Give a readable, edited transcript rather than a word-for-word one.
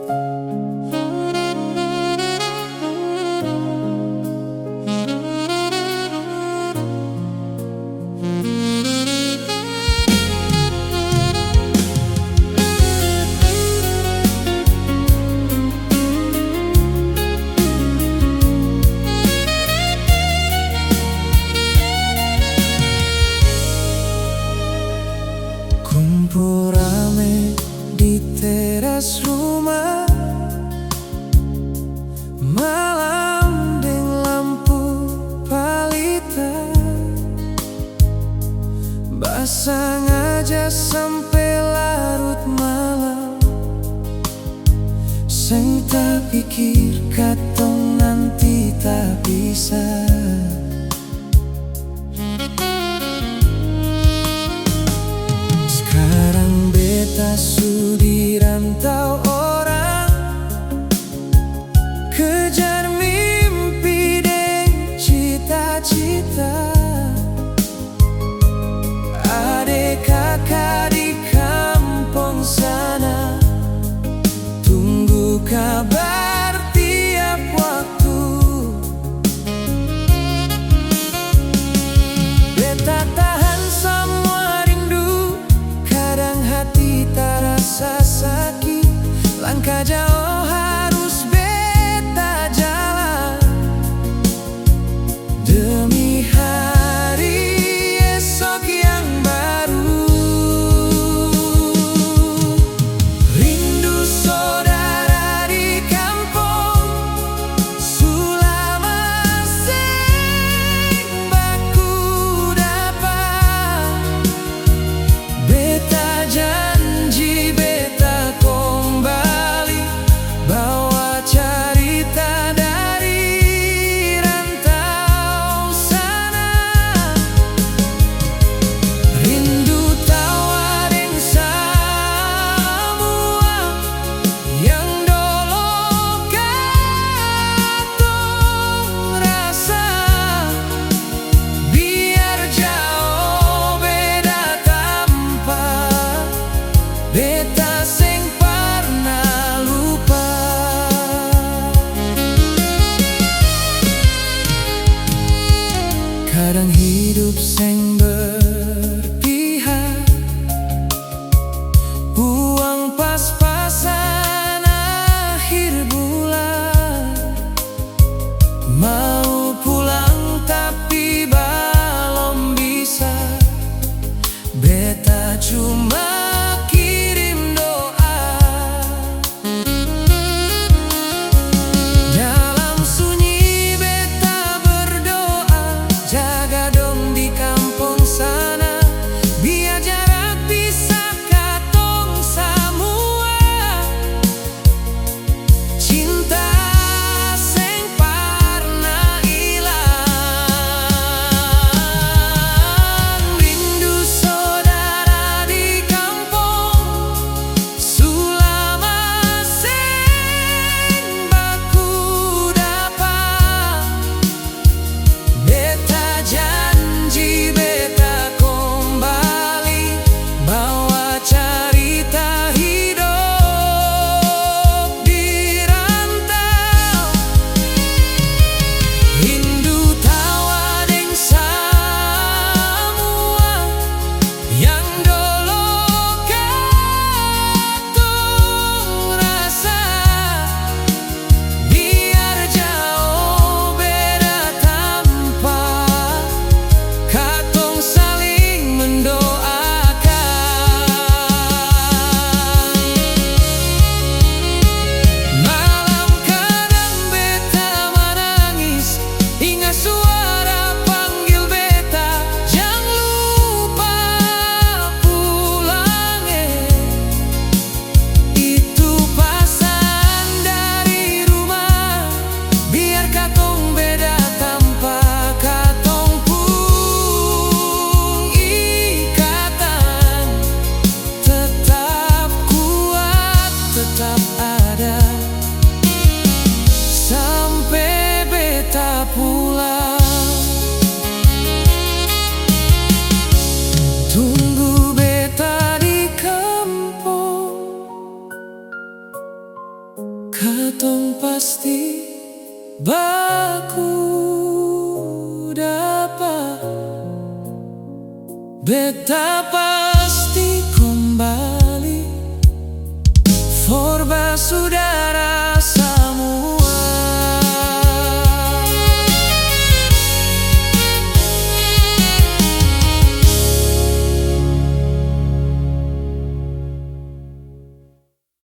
Kumpul rame di teras rumah, malam deng lampu palita, basang aja sampai larut malam. Seng tak pikir katong nanti tak bisa. Sekarang beta sudi rantau orang, kejar mimpi deng cita-cita. Adek kakak di kampung sana, tunggu kabar tiap waktu. Beta tahan semua rindu, kadang hati terasa sakit. Langkah jauh harus beta jalan demi hari esok yang baru. Rindu saudara di kampung, sulama seng baku dapat. Beta janji beta kembali, bawa cerita dari rantau sana. Rindu tawa deng semua yang dulu katong rasa. Biar jauh beda tempat, beta seng pernah lupa. Kadang hidup seng berpihak, uang pas-pasan akhir bulan. Mau pulang tapi belum bisa, beta cuma kirim doa. Dalam sunyi beta berdoa, jaga dong di kampung sana, biar jarak pisah katong semua. Cinta seng pernah hilang, rindu saudara di kampung. Katong pasti baku dapat, beta pasti kembali. Forba sudah